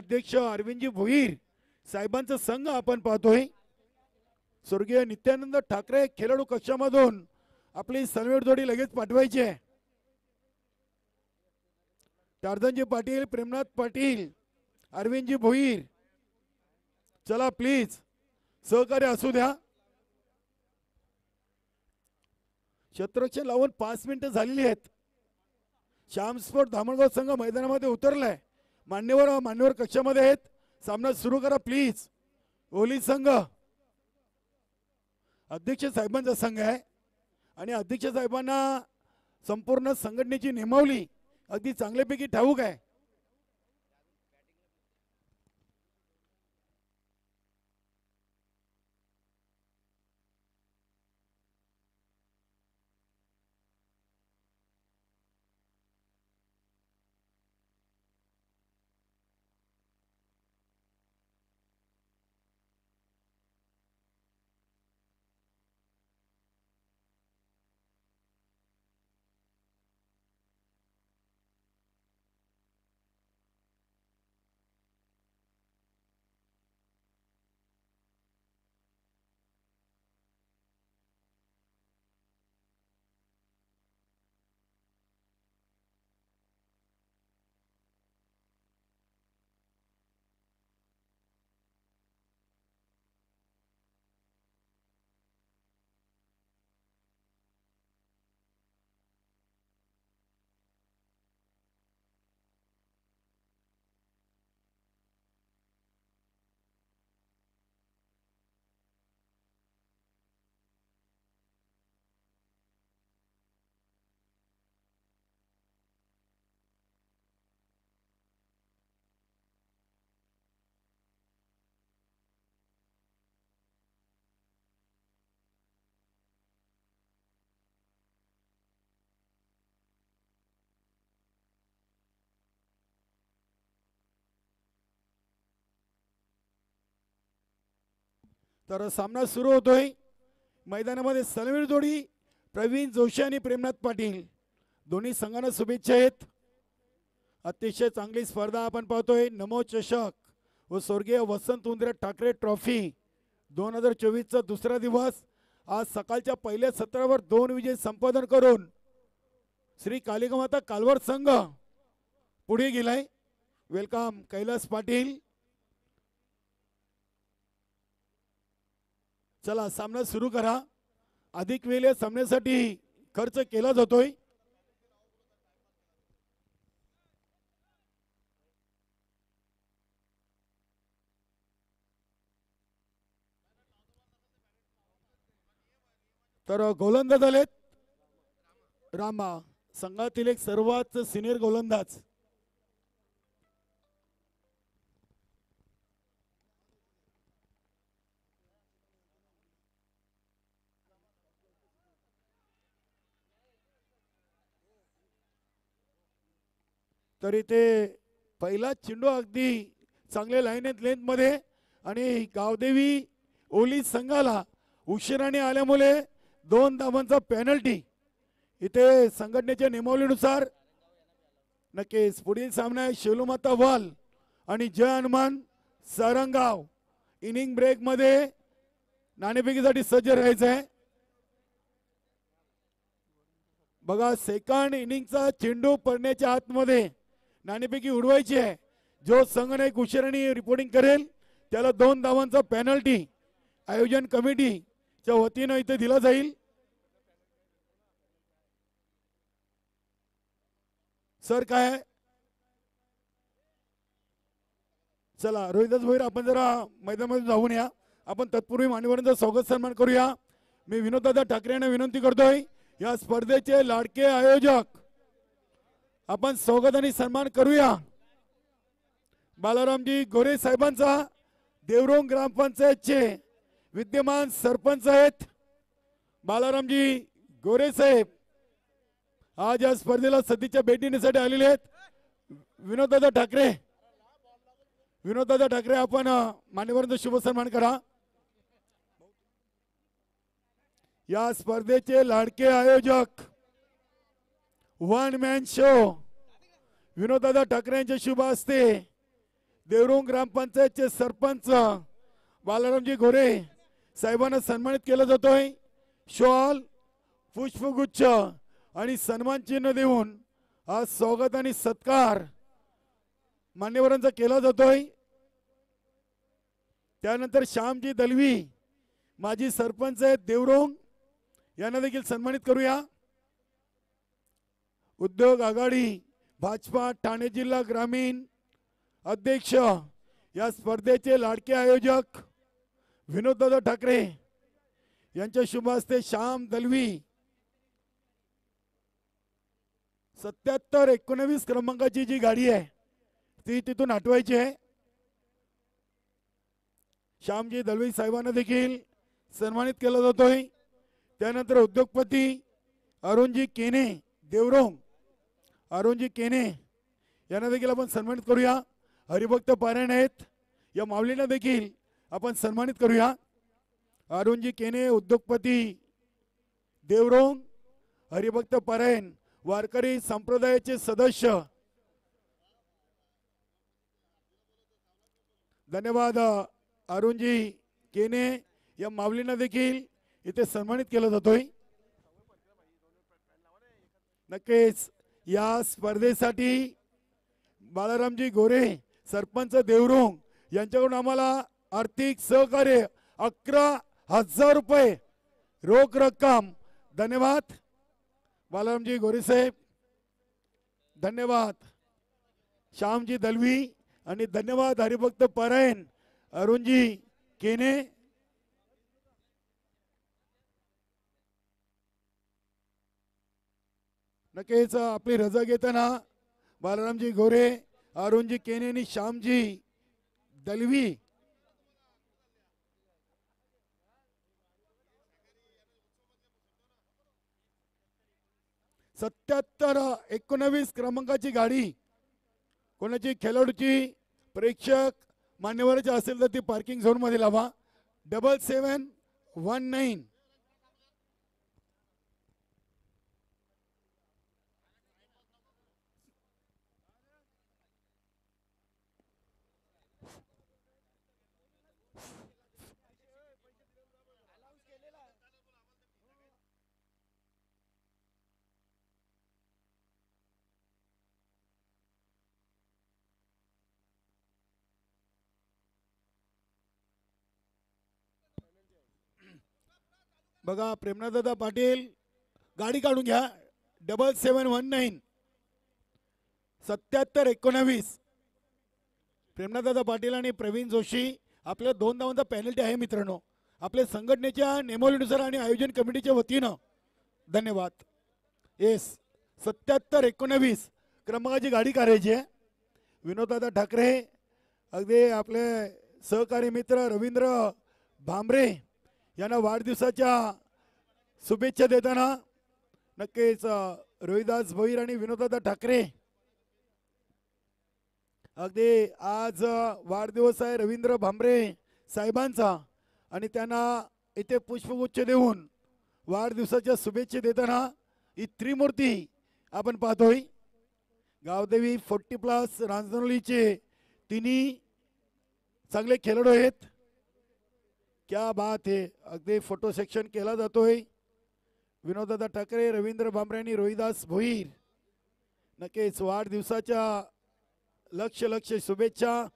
अध्यक्ष अरविंदजी भोईर साहेबांचा संघ आपण पाहतोय। स्वर्गीय नित्यानंद ठाकरे खेळाडू कक्षामधून आपली सनवेड जोडी लगेच पाठवायची आहे। टार्झनजी पाटील, प्रेमनाथ पाटील, अरविंदजी भोईर, चला प्लीज सहकार्य असू द्या। क्षेत्ररक्षण लावून 5 मिनिटं झालेली आहेत। श्याम स्पोर्ट धामणगाव संघ मैदानामध्ये उतरलाय। मान्यवर कक्षामध्ये आहेत। सामना सुरू करा प्लीज। ओली संघ अध्यक्ष साहेबांचा संघ आहे आणि अध्यक्ष साहेबांना संपूर्ण संघटनेची नियमावली अगदी चांगल्यापैकी ठाऊक आहे। तर सामना सुरू होतोय। मैदानामध्ये सनवेड जोडी प्रवीण जोशी आणि प्रेमनाथ पाटील दोन्ही संघांना शुभेच्छा आहेत। अतिशय चांगली स्पर्धा आपण पाहतोय। नमो चषक व स्वर्गीय वसंत उंद्रे ठाकरे ट्रॉफी 2024 चा दुसरा दिवस। आज सकाळच्या पहिल्या सत्रावर 2 विजय संपादन करून श्री कालिकामाता कालवर संघ पुढे गेलाय। वेलकम कैलास पाटील। चला सामना सुरू करा। अधिक वेळ सामन्यासाठी खर्च केला जातोय। तर गोलंदाज आलेत रामा, संघातील एक सर्वात सिनियर गोलंदाज। तर इथे पहिला चेंडू अगदी चांगले लाईन लेंथ मध्ये आणि गावदेवी ओली संघाला उशिराने आल्यामुळे 2 धावांचा पेनल्टी। इथे संघटनेच्या नियमावलीनुसार नक्कीच पुढील सामना शेलूमाता वाल आणि जय हनुमान सारंगाव इनिंग ब्रेक मध्ये नाणेफेकीसाठी सज्ज राहायचं आहे। बघा सेकंड इनिंगचा चेंडू पडण्याच्या आतमध्ये नाणेफेकी उडवायची आहे। जो संघ एक उशिराने रिपोर्टिंग करेल त्याला 2 धावांचा पेनल्टी आयोजन कमिटीच्या वतीने इथे दिला जाईल। सर काय चला रोहिदास भोईर आपण जरा मैदानामध्ये जाऊन या। आपण तत्पूर्वी मान्यवरांचा स्वागत सन्मान करूया। मी विनोददादा ठाकरे यांना विनंती करतोय या स्पर्धेचे लाडके आयोजक आपण स्वागत आणि सन्मान करूया। बालारामजी गोरे साहेबांचा देवरोंग ग्रामपंचायतचे विद्यमान सरपंच आहेत बालारामजी गोरे साहेब आज या स्पर्धेला सध्याच्या भेट देण्यासाठी आलेले आहेत। विनोददादा ठाकरे आपण मान्यवरांचा शुभ सन्मान करा। या स्पर्धेचे लाडके आयोजक वन मॅन शो विनोददादा ठाकरे यांच्या शुभ हस्ते देवरुंग ग्रामपंचायतचे सरपंच बालारामजी गोरे साहेबांना सन्मानित केला जातोय। शॉल, पुष्पगुच्छ आणि सन्मान चिन्ह देऊन आज स्वागत आणि सत्कार मान्यवरांचा केला जातोय। त्यानंतर श्यामजी दलवी माजी सरपंच आहेत देवरुंग, यांना देखील सन्मानित करूया। उद्योग आघाडी भाजपा ठाणे जिल्हा ग्रामीण अध्यक्ष या स्पर्धेचे लाडके आयोजक विनोददादा ठाकरे यांच्या शुभ हस्ते श्याम दलवी 7719 क्रमांकाची जी गाडी आहे ती तिथून हटवायची आहे। श्यामजी दलवी साहेबांना देखील सन्मानित केला जातोय। त्यानंतर उद्योगपती अरुणजी केने देवरुंग, अरुणजी केने यांना देखील आपण सन्मानित करूया। हरिभक्त पारायण आहेत, या माऊलींना देखील आपण सन्मानित करूया। अरुणजी केने उद्योगपती देवरुंग, हरिभक्त पारायण वारकरी संप्रदायाचे सदस्य, धन्यवाद। अरुणजी केने या माऊलींना देखील इथे सन्मानित केला जातोय। नक्कीच या स्पर्धेसाठी बालारामजी गोरे सरपंच देवरुंग यांच्याकडून आम्हाला आर्थिक सहकार्य 11,000 रुपये रोख रक्कम, धन्यवाद बालारामजी गोरे साहेब, धन्यवाद श्यामजी दलवी आणि धन्यवाद हरिभक्त पारायण अरुणजी केने। नक्कीच आपली रजा घेताना बालारामजी गोरे, अरुणजी केने आणि श्यामजी दलवी सत्याहत्तर 19 क्रमांकाची गाडी कोणाची खेळाडूची प्रेक्षक मान्यवराची असेल तर ती पार्किंग झोन मध्ये लावा। 7719 बघा प्रेमनाथदादा पाटील गाडी काढून घ्या। 7719 7719 प्रेमनाथदादा पाटील आणि प्रवीण जोशी आपल्या 2 धावांचा पेनल्टी आहे मित्रांनो, आपल्या संघटनेच्या नियमावलीनुसार आणि आयोजन कमिटीच्या वतीनं धन्यवाद। येस 7719 क्रमांकाची गाडी काढायची आहे। विनोददादा ठाकरे अगदी आपले सहकारी मित्र रवींद्र भांबरे यांना वाढदिवसाच्या शुभेच्छा देताना नक्कीच रोहिदास भोईर आणि विनोददादा ठाकरे, अगदी आज वाढदिवस आहे रवींद्र भांबरे साहेबांचा आणि त्यांना इथे पुष्पगुच्छ देऊन वाढदिवसाच्या शुभेच्छा देताना ही त्रिमूर्ती आपण पाहतोय। गावदेवी 40+ रांजणोलीचे तिन्ही चांगले खेळाडू आहेत, क्या बात है। अगदी फोटो सेक्शन केला जातोय। विनोददादा ठाकरे, रवींद्र भांबरे आणि रोहिदास भोईर नक्कीच वाढदिवसाच्या लक्ष शुभेच्छा।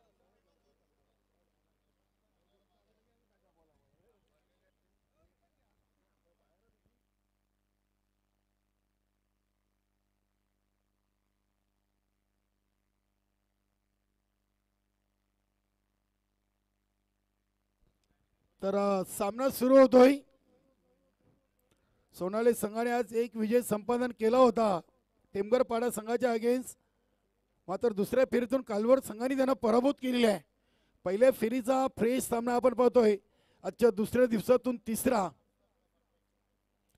तर सामना सुरू होतोय। सोनाली संघाने आज एक विजय संपादन केला होता टेमगरपाडा संघाच्या अगेन्स्ट, मात्र दुसऱ्या फेरीतून कालवड संघाने त्यांना पराभूत केलेले आहे। पहिल्या फेरीचा फ्रेश सामना आपण पाहतोय, आजच्या दुसऱ्या दिवसातून तिसरा।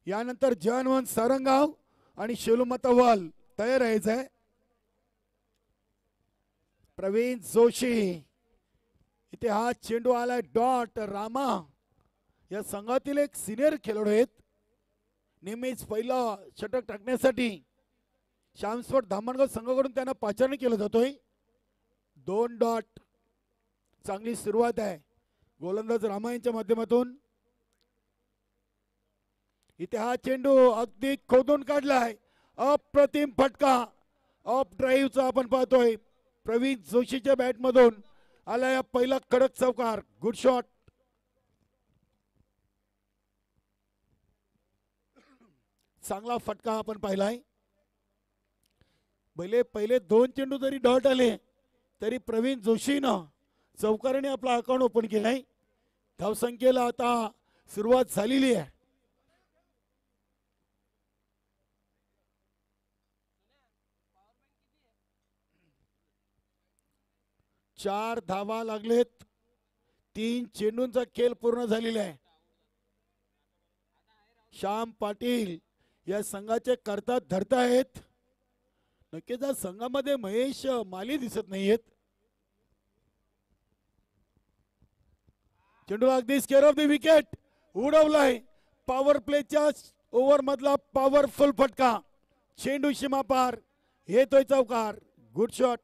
यानंतर जानवन सारंगाव आणि शेलुमतावाल तयार आहे। प्रवीण जोशी इथे हा चेंडू आलाय डॉट रामा या संघातील एक सिनियर खेळाडू आहेत, नेहमीच पहिला षटक टाकण्यासाठी श्यामस्पॉट धामणगाव संघाकडून त्यांना पाचारणी केलं जातोय। 2 डॉट चांगली सुरुवात आहे गोलंदाज रामा यांच्या माध्यमातून. इथे हा चेंडू अगदी खोदून काढलाय. अप्रतिम फटका ऑफ ड्राईव्हचा आपण पाहतोय. प्रवीण जोशीच्या बॅट मधून आलाय पहिला कडक चौकार. Good shot. चांगला फटका आपण पाहिलाय. पहिले 2 चेंडू जरी डॉट आले तरी प्रवीण जोशीनं चौकाराने आपला अकाउंट ओपन केलाय. धावसंख्येला आता सुरुवात झालेली आहे. चार धावा लागलेत. 3 चेंडूंचा खेळ पूर्ण झालेला आहे. श्याम पाटील या संघाचे करता धरता आहेत. नक्कीच या संघामध्ये महेश माली दिसत नाहीयेत. चेंडू अगदी स्केअर ऑफ द विकेट उडवलाय. पॉवर प्लेच्या ओव्हर मधला पॉवरफुल फटका. चेंडू सीमा पार येतोय चौकार. Good shot.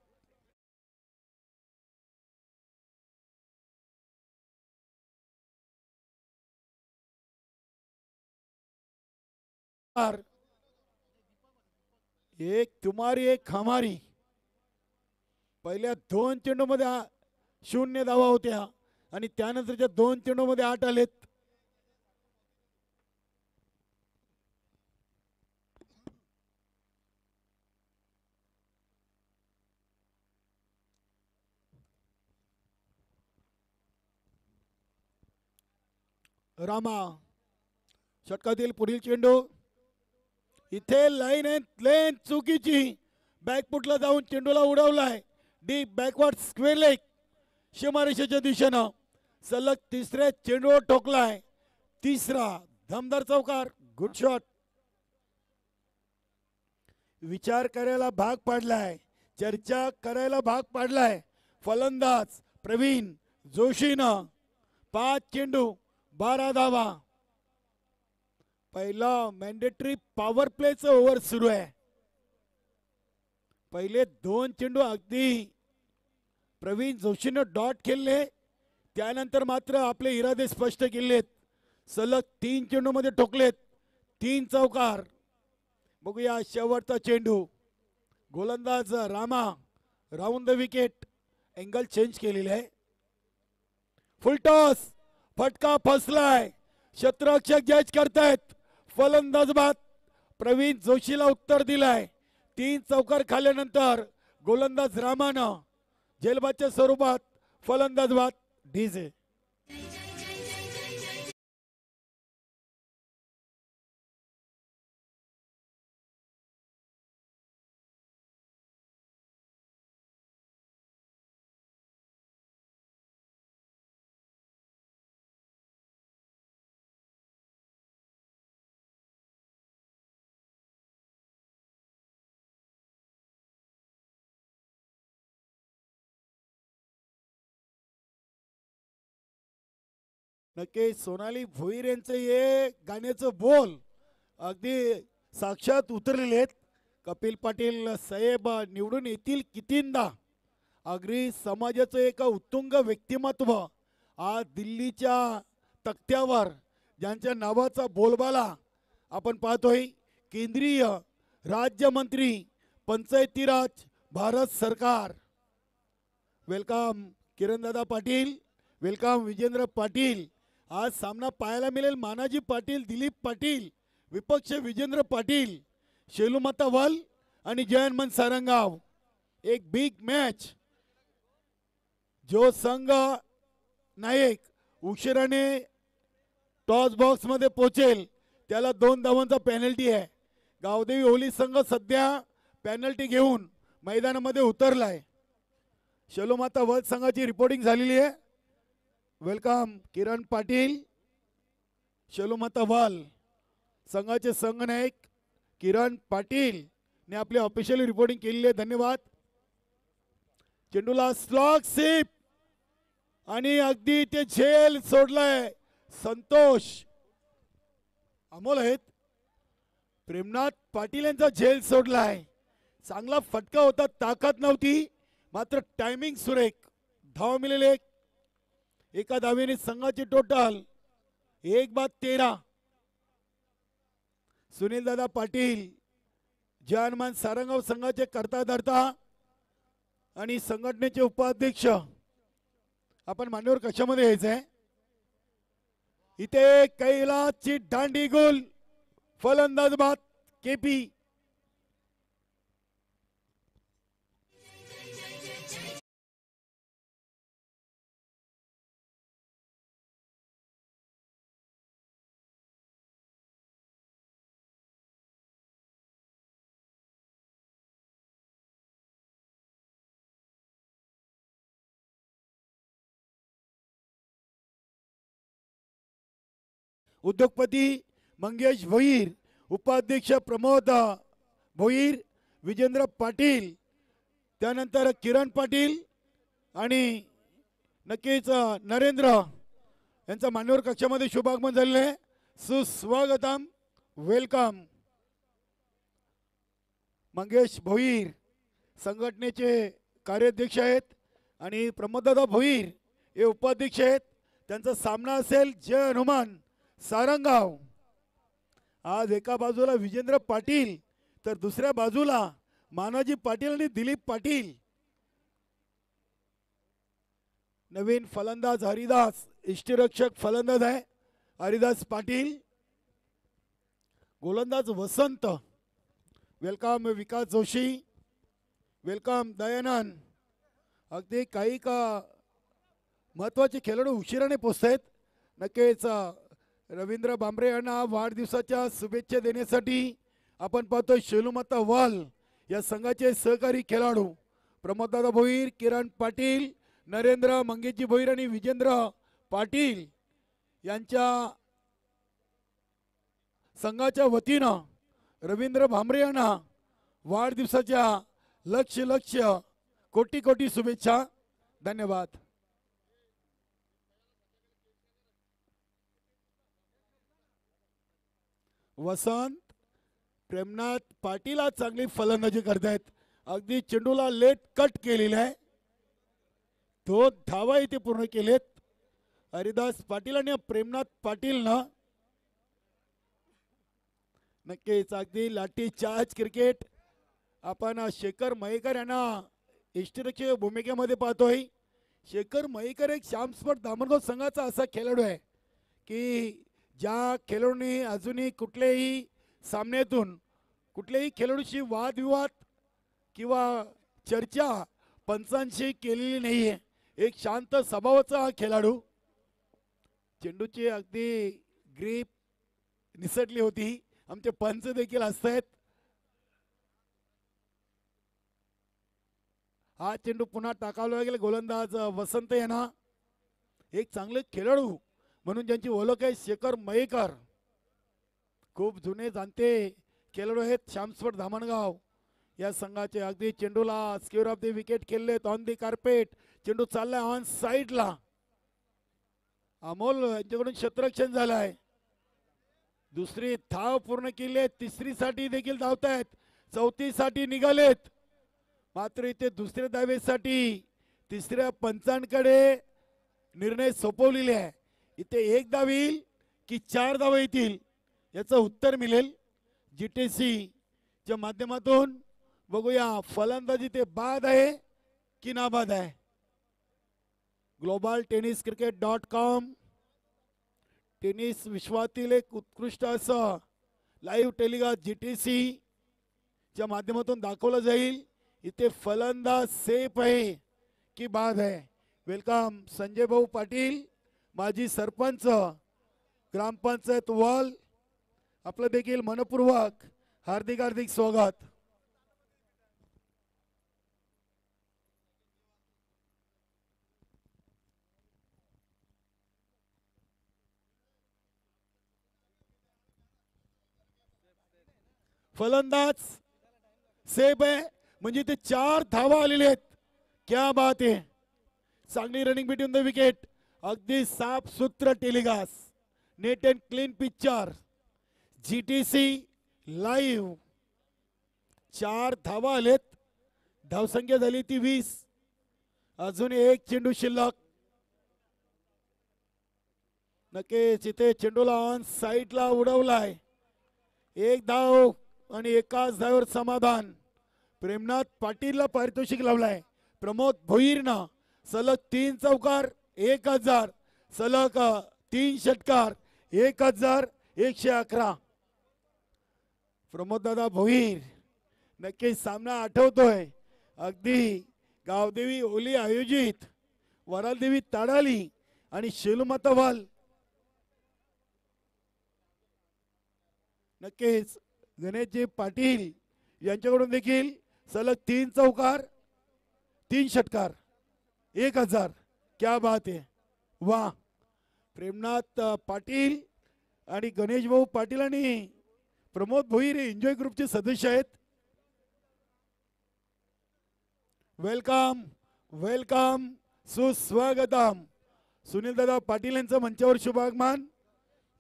एक तुमारी एक हमारी. पहिल्या 2 चेंडू मध्ये 0 धावा होत्या आणि त्यानंतरच्या 2 चेंडू मध्ये 8 आलेत. रामा षटकातील पुढील चेंडू. इथे लाईन लेन चुकीची. बॅकफुटला जाऊन चेंडूला उडवलाय. डीप बॅकवर्ड स्क्वेअर लेग सीमारेषेच्या दिशेनं सलग तिसऱ्या चेंडूवर ठोकलाय. तिसरा दमदार चौकार. Good shot. विचार करायला भाग पाडलाय. चर्चा करायला भाग पाडलाय फलंदाज प्रवीण जोशीनं. 5 चेंडू 12 धावा. पहिला मॅन्डेटरी पॉवर प्लेचं ओव्हर सुरू आहे. पहिले 2 चेंडू अगदी प्रवीण जोशीनं डॉट खेळले. त्यानंतर मात्र आपले इरादे स्पष्ट केलेत. सलग 3 चेंडू मध्ये ठोकलेत. 3 चौकार. बघूया शेवटचा चेंडू. गोलंदाज Rama round the wicket. Angle change केलेले आहे. फुल टॉस. फटका फसलाय. क्षेत्ररक्षक जज करतायत. फलंदाज बाद. प्रवीण जोशीला उत्तर दिलाय. 3 चौकार खाल्ल्यानंतर गोलंदाज रामानं जेलबादच्या स्वरूपात फलंदाज बाद. डीजे नक्की सोनाली भोईर यांचं हे गाण्याचं बोल अगदी साक्षात उतरलेले आहेत. कपिल पाटील साहेब निवडून येतील कितींदा. अगदी समाजाचं एक उत्तुंग व्यक्तिमत्व आज दिल्लीच्या तख्त्यावर ज्यांच्या नावाचा बोलबाला आपण पाहतोय. केंद्रीय राज्यमंत्री पंचायती राज भारत सरकार. वेलकम किरणदादा पाटील. वेलकम विजेंद्र पाटील. आज सामना पाहायला मिळेल मानाजी पाटील, दिलीप पाटील, विपक्ष विजेंद्र पाटील, शेलुमाता वल आणि जयनमन सारंगाव. एक बिग मॅच. जो संघ नायक उशिराने टॉस बॉक्स मध्ये पोहोचेल त्याला 2 धावांचा पेनल्टी आहे. गावदेवी होली संघ सध्या पेनल्टी घेऊन मैदानामध्ये उतरलाय. शेलुमाता वल संघाची रिपोर्टिंग झालेली आहे. वेलकम किरण पाटील. शेलुमाता वाल संघाचे संघनायक किरण पाटील ने आपली ऑफिशियल रिपोर्टिंग केलेली आहे. धन्यवाद. चेंडूला स्लॉग सिप आणि अगदी ते झेल सोडलाय. संतोष अमोल आहेत. प्रेमनाथ पाटील यांचा झेल सोडलाय. चांगला फटका होता. ताकद नव्हती मात्र टायमिंग सुरेख. धाव मिळेल. एका धावेने संघाची टोटल 1-13. सुनील दादा पाटील जानमान सारंगाव संघाचे करता धरता आणि संघटनेचे उपाध्यक्ष आपण मान्यवर कशामध्ये यायचंय. इथे कैलासची दांडी गोल फलंदाज बाद केपी. उद्योगपती मंगेश भोईर, उपाध्यक्ष प्रमोद भोईर, विजेंद्र पाटील, त्यानंतर किरण पाटील आणि नक्कीच नरेंद्र यांचा मान्यवर कक्षामध्ये शुभागमन झालेलं आहे. सुस्वागतम, वेलकम. मंगेश भोईर संघटनेचे कार्याध्यक्ष आहेत आणि प्रमोददादा भोईर हे उपाध्यक्ष आहेत. त्यांचा सामना असेल जय हनुमान सारंगाव. आज एका बाजूला विजेंद्र पाटील तर दुसऱ्या बाजूला मानाजी पाटील आणि दिलीप पाटील. नवीन फलंदाज हरिदास, इष्टरक्षक फलंदाज आहे हरिदास पाटील. गोलंदाज वसंत, वेलकम विकास जोशी, वेलकम दयानंद. अगदी काही का महत्वाचे खेळाडू उशिराने पोहोचतायत. नक्कीच रवींद्र बांबरे यांना वाढदिवसाच्या शुभेच्छा देण्यासाठी आपण पाहतोय शेलुमाता वाल या संघाचे सहकारी खेळाडू प्रमोददादा भोईर, किरण पाटील, नरेंद्र मंगेशजी भोईर आणि विजेंद्र पाटील यांच्या संघाच्या वतीनं रवींद्र भांबरे यांना वाढदिवसाच्या लक्ष कोटी कोटी शुभेच्छा. धन्यवाद. वसंत प्रेमनाथ पाटील आज चांगली फलंदाजी करतायत. अगदी चेंडूला लेट कट केलेला आहे. 2 धावा इथे पूर्ण केलेत हरिदास पाटील आणि प्रेमनाथ पाटील ना. नक्कीच अगदी लाठी चार्ज क्रिकेट आपण शेखर मयेकर यांना इष्टरक्षक भूमिकेमध्ये पाहतोय. शेखर मयेकर एक श्यामस्पट दामणगाव संघाचा असा खेळाडू आहे की ज्या खेळाडूंनी अजूनही कुठल्याही सामन्यातून कुठल्याही खेळाडूशी वादविवाद किंवा चर्चा पंचांशी केलेली नाही आहे. एक शांत स्वभावाचा हा खेळाडू. चेंडूची अगदी ग्रीप निसटली होती. आमचे पंच देखील असतात. हा चेंडू पुन्हा टाकावला गेला. गोलंदाज वसंत यांना. एक चांगले खेळाडू म्हणून ज्यांची ओळख आहे शेखर मयेकर, खूप जुने जाणते खेळाडू आहेत श्यामस्पट धामणगाव या संघाचे. अगदी चेंडूला स्क्वेअर ऑफ द विकेट खेळलेत ऑन दी कार्पेट. चेंडू चाललाय ऑन साईडला. अमोल यांच्याकडून क्षेत्ररक्षण झालंय. दुसरी धाव पूर्ण केली आहे. तिसरीसाठी देखील धावतायत. चौथीसाठी निघालेत. मात्र इथे दुसऱ्या धावेसाठी तिसऱ्या पंचांकडे निर्णय सोपवलेले आहे. इथे 1 धाव येईल की 4 धावा येतील याचं उत्तर मिळेल. GTC च्या माध्यमातून बघूया फलंदाजी ते बाद आहे की नाबाद आहे. ग्लोबल टेनिस क्रिकेट.com टेनिस विश्वातील एक उत्कृष्ट असं लाईव्ह टेलिकास्ट GTC च्या माध्यमातून दाखवलं जाईल. इथे फलंदाज सेफ आहे की बाद आहे. वेलकम संजय भाऊ पाटील, माजी सरपंच ग्रामपंचायत वाल, आपलं देखील मनपूर्वक हार्दिक हार्दिक स्वागत. फलंदाज सेफ आहे म्हणजे ते 4 धावा आलेले आहेत. क्या बात आहे. चांगली रनिंग बिटवीन द विकेट. अगदी साफ सूत्र telecast. Net and clean picture. GTC live. 4 धावा आलेत. धावसंख्या झाली ती 20. अजून एक चेंडू शिल्लक. नक्कीच इथे चेंडूला ऑन साईडला उडवलाय. एक धाव आणि एकाच धावेवर समाधान. प्रेमनाथ पाटीलला पारितोषिक लावलाय. प्रमोद भोईरनं सलग 3 चौकार 1000, सलग 3 षटकार 1111. प्रमोद दादा भोईर नक्कीच सामना आठवतोय. अगदी गावदेवी ओली आयोजित वरालदेवी ताडाली आणि शेलुमातावाल. नक्कीच गणेशजी पाटील यांच्याकडून देखील सलग 3 चौकार 3 षटकार 1000. क्या बात आहे. वा. प्रेमनाथ पाटील आणि गणेश भाऊ पाटील आणि प्रमोद भोईर एन्जॉय ग्रुपचे सदस्य आहेत. वेलकम वेलकम सुस्वागतम. सुनील दादा पाटील यांचं मंचावर शुभागमन.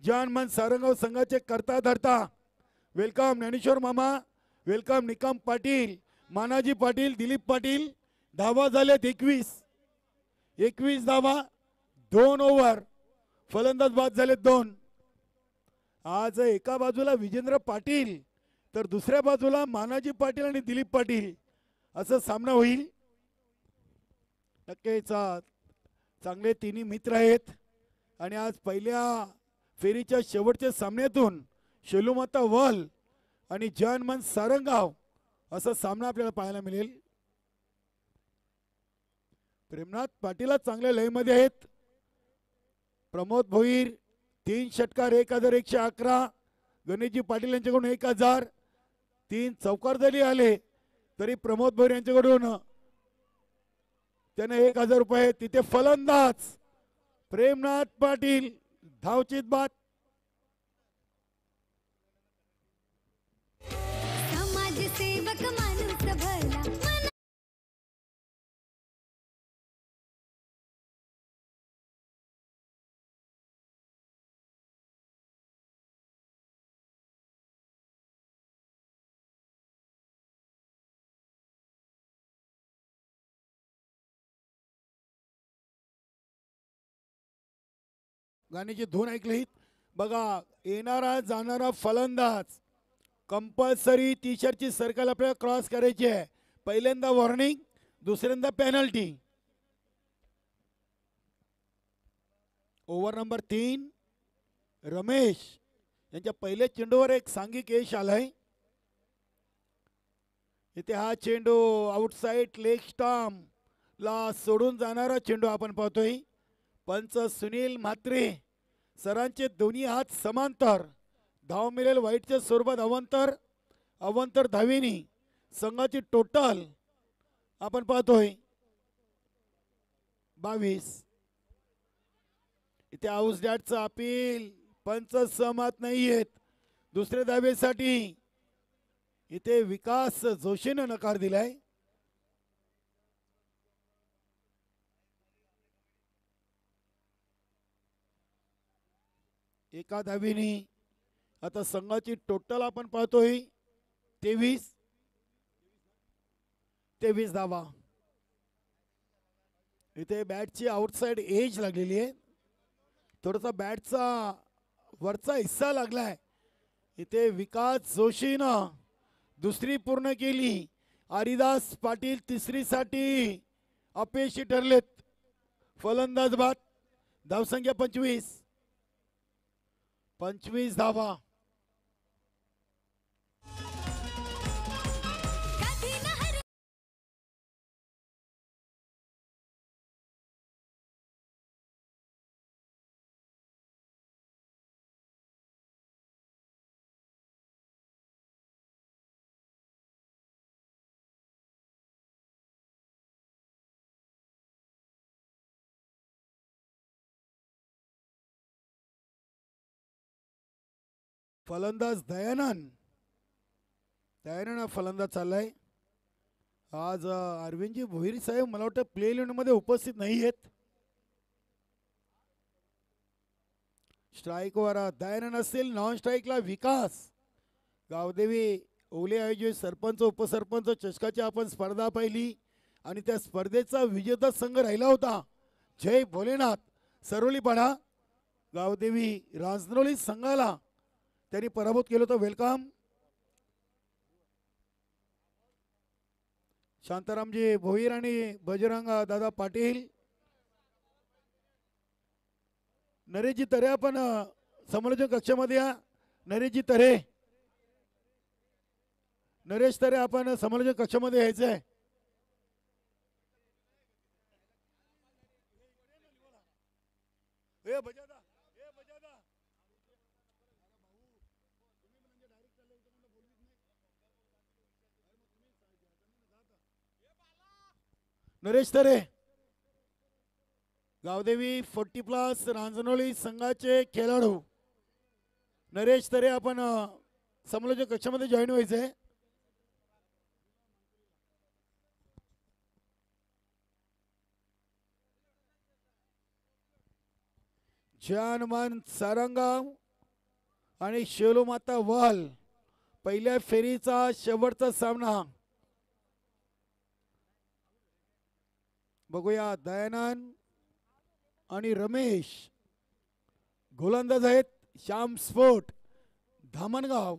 जानमन सारंगाव संघाचे करता धरता वेलकम ज्ञानेश्वर मामा. वेलकम निकम पाटील, मानाजी पाटील, दिलीप पाटील. धावा झाल्यात 21 धावा 2 ओव्हर. फलंदाज बाद झालेत 2. आज एका बाजूला विजेंद्र पाटील तर दुसऱ्या बाजूला मानाजी पाटील आणि दिलीप पाटील असं सामना होईल. नक्कीच चांगले तिन्ही मित्र आहेत आणि आज पहिल्या फेरीच्या शेवटच्या सामन्यातून शेलुमाता वल आणि जानमन सारंगाव असा सामना आपल्याला पाहायला मिळेल. प्रेमनाथ पाटील चांगल्या लयमध्ये आहेत. प्रमोद भोईर 3 षटकार 1111. गणेशजी पाटील यांच्याकडून 1000. 3 चौकार जरी आले तरी प्रमोद भोईर यांच्याकडून त्याने 1000 रुपये. तिथे फलंदाज प्रेमनाथ पाटील. धावचीत बाद. समाजसेवक माणूस भला गाण्याची धून ऐकली बघा. येणारा जाणारा फलंदाज कंपल्सरी टी शर्टची सर्कल आपल्याला क्रॉस करायची आहे. पहिल्यांदा वॉर्निंग, दुसऱ्यांदा पेनल्टी. ओव्हर नंबर 3 रमेश यांच्या पहिल्या चेंडूवर एक सांघिक यश आलंय. इथे हा चेंडू आउटसाइड लेग स्टंप ला सोडून जाणारा चेंडू आपण पाहतोय. पंच सुनील म्हात्रे सरांचे दोन्ही हात समांतर. धाव मिळेल वाईटच्या स्वरूपात अवंतर धावेनी. संघाची टोटल आपण पाहतोय 22. इथे हाऊस डॅटचं अपील. पंच सहमत नाही आहेत. दुसऱ्या धावेसाठी इथे विकास जोशीनं नकार दिलाय. एका धावेनी आता संघाची टोटल आपण पाहतोय 23 धावा. इथे बॅटची आउटसाइड एज लागलेली आहे. थोडासा बॅटचा वरचा हिस्सा लागलाय. इथे विकास जोशीनं दुसरी पूर्ण केली. हरिदास पाटील तिसरीसाठी अपयशी ठरलेत. फलंदाज बाद. धावसंख्या 25 धावा. फलंदाज दयानंद फलंदाज चाललाय. आज अरविंदजी भोईर साहेब मला वाटतं प्ले मध्ये उपस्थित नाही आहेत. स्ट्राईकवर दयानंद असतील. नॉन स्ट्राईकला विकास. गावदेवी ओले आयोजित सरपंच उपसरपंच चषकाची आपण स्पर्धा पाहिली आणि त्या स्पर्धेचा विजेता संघ राहिला होता जय भोलेनाथ सरोलीपाडा. गावदेवी रांजनोली संघाला त्यांनी पराभूत केलं होतं. वेलकम. शांतारामजी भोईर आणि बजरंग दादा पाटील. नरेशजी तरे आपण समालोचन कक्षामध्ये या. नरेशजी तरे, नरेश तरे आपण समालोचन कक्षामध्ये यायचंय. नरेश तरे, गावदेवी 40+ रांजणोली संघाचे खेळाडू नरेश तरे आपण समालोचक कक्षामध्ये जॉईन व्हायचंय. जानमान सारंगाव आणि शेलोमाता वाल पहिल्या फेरीचा शेवटचा सामना. बघूया दयानंद आणि रमेश गोलंदाज आहेत. श्याम स्पोर्ट धामणगाव.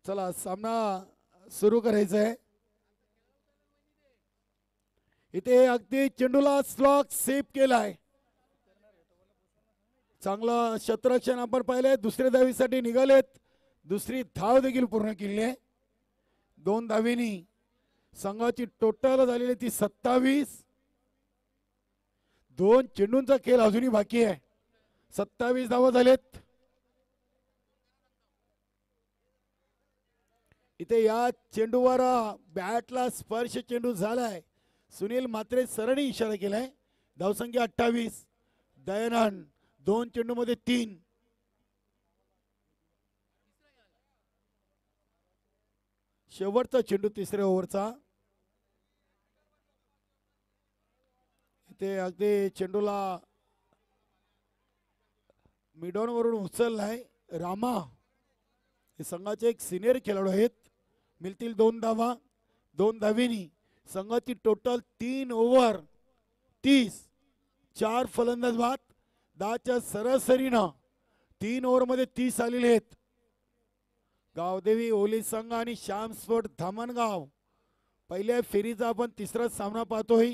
चला सामना सुरू करायचा आहे. इथे अगदी चेंडूला स्लॉक सेव्ह केलाय. चांगला शतरक्षण आपण पाहिलंय. दुसऱ्या धावीसाठी निघालेत. दुसरी धाव देखील पूर्ण केली आहे. 2 धावींनी संघाची टोटल झालेली ती 27. 2 चेंडूंचा खेळ अजूनही बाकी आहे. 27 धावा झालेत. इथे या चेंडूवर बॅटला स्पर्श चेंडू झालाय. सुनील म्हात्रे सरांनी इशारा केलाय. धावसंख्या 28. दयानंद 2 चेंडूमध्ये 3. शेवटचा चेंडू तिसऱ्या ओव्हरचा. इथे अगदी चेंडूला मिडॉन वरून उचललाय रामा. हे संघाचे एक सिनियर खेळाडू आहेत. मिळतील 2 धावा. 2 धावींनी संघाची टोटल 3 ओव्हर 30. 4 फलंदाज बाद. 10च्या सरासरीनं 3 ओव्हरमध्ये 30 आलेले आहेत. गावदेवी ओली संघ आणि श्याम स्पोर्ट धामणगाव पहिल्या फेरीचा आपण तिसरा सामना पाहतोय.